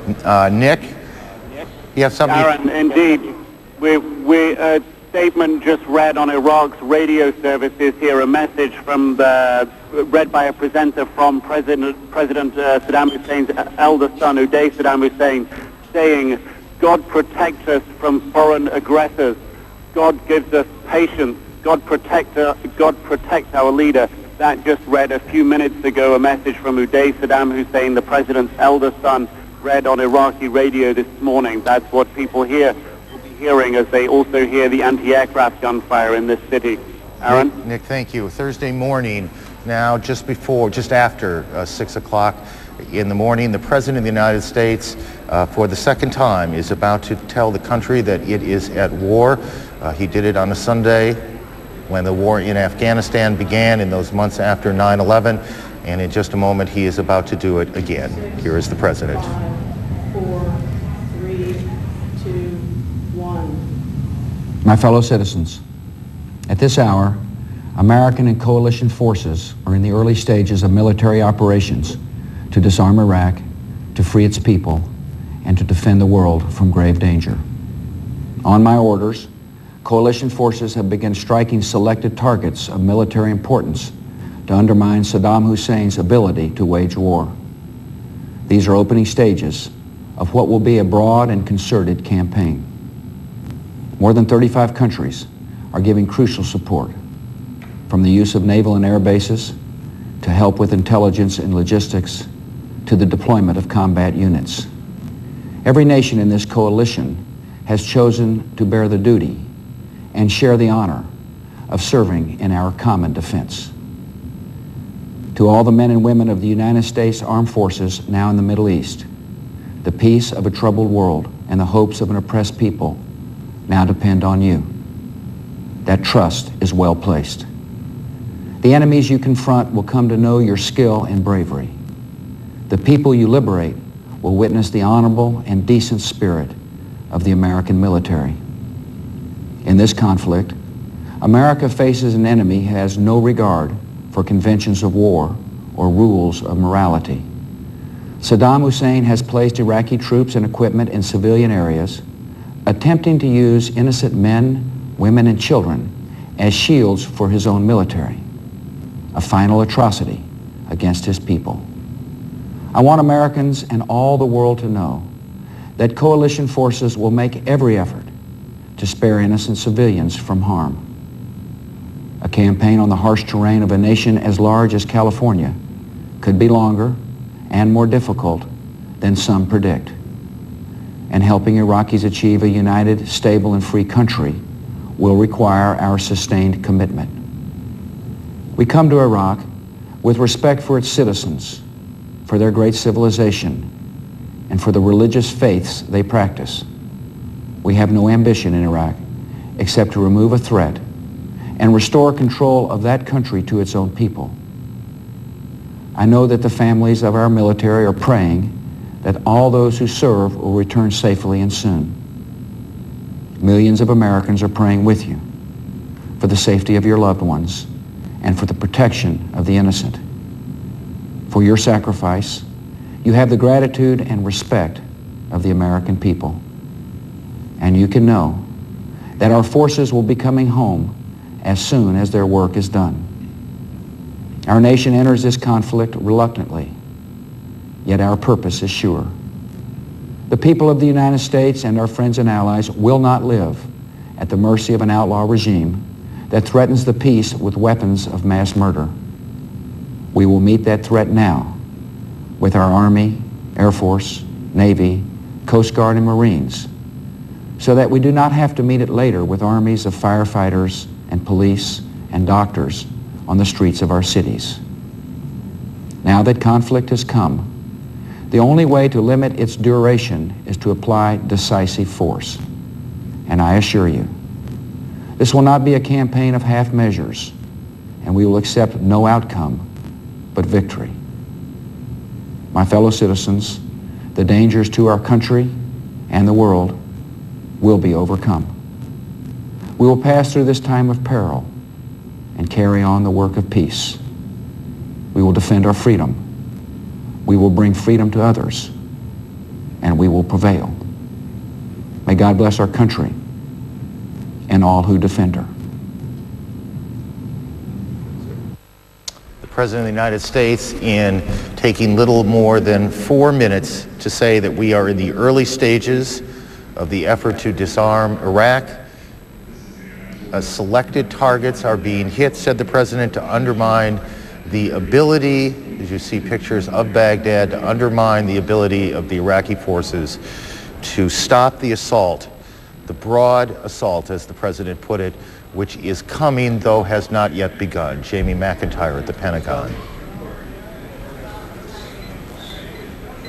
Nick? You have something? Aaron, indeed. A statement just read on Iraq's radio services here, a message read by a presenter from President Saddam Hussein's elder son, Uday Saddam Hussein, saying, "God protect us from foreign aggressors. God gives us patience. God protect our leader." That just read a few minutes ago, a message from Uday Saddam Hussein, the president's elder son, read on Iraqi radio this morning. That's what people here will be hearing as they also hear the anti-aircraft gunfire in this city. Aaron? Nick, thank you. Thursday morning, now just after 6 o'clock in the morning, the President of the United States, for the second time, is about to tell the country that it is at war. He did it on a Sunday when the war in Afghanistan began in those months after 9/11, and in just a moment he is about to do it again. Here is the President. 5, 4, 3, 2, 1. My fellow citizens, at this hour, American and coalition forces are in the early stages of military operations to disarm Iraq, to free its people, and to defend the world from grave danger. On my orders, coalition forces have begun striking selected targets of military importance to undermine Saddam Hussein's ability to wage war. These are opening stages of what will be a broad and concerted campaign. More than 35 countries are giving crucial support, from the use of naval and air bases to help with intelligence and logistics to the deployment of combat units. Every nation in this coalition has chosen to bear the duty and share the honor of serving in our common defense. To all the men and women of the United States Armed Forces now in the Middle East, the peace of a troubled world and the hopes of an oppressed people now depend on you. That trust is well placed. The enemies you confront will come to know your skill and bravery. The people you liberate will witness the honorable and decent spirit of the American military. In this conflict, America faces an enemy who has no regard for conventions of war or rules of morality. Saddam Hussein has placed Iraqi troops and equipment in civilian areas, attempting to use innocent men, women, and children as shields for his own military, a final atrocity against his people. I want Americans and all the world to know that coalition forces will make every effort to spare innocent civilians from harm. A campaign on the harsh terrain of a nation as large as California could be longer and more difficult than some predict. And helping Iraqis achieve a united, stable, and free country will require our sustained commitment. We come to Iraq with respect for its citizens, for their great civilization, and for the religious faiths they practice. We have no ambition in Iraq except to remove a threat and restore control of that country to its own people. I know that the families of our military are praying that all those who serve will return safely and soon. Millions of Americans are praying with you for the safety of your loved ones and for the protection of the innocent. For your sacrifice, you have the gratitude and respect of the American people. And you can know that our forces will be coming home as soon as their work is done. Our nation enters this conflict reluctantly, yet our purpose is sure. The people of the United States and our friends and allies will not live at the mercy of an outlaw regime that threatens the peace with weapons of mass murder. We will meet that threat now with our Army, Air Force, Navy, Coast Guard, and Marines, so that we do not have to meet it later with armies of firefighters and police and doctors on the streets of our cities. Now that conflict has come, the only way to limit its duration is to apply decisive force. And I assure you, this will not be a campaign of half measures, and we will accept no outcome but victory. My fellow citizens, the dangers to our country and the world will be overcome. We will pass through this time of peril and carry on the work of peace. We will defend our freedom. We will bring freedom to others. and we will prevail. May God bless our country and all who defend her. The President of the United States, in taking little more than 4 minutes to say that we are in the early stages of the effort to disarm Iraq. Selected targets are being hit, said the President, to undermine the ability, as you see pictures of Baghdad, to undermine the ability of the Iraqi forces to stop the assault, the broad assault, as the President put it, which is coming, though has not yet begun. Jamie McIntyre at the Pentagon.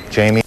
Jamie?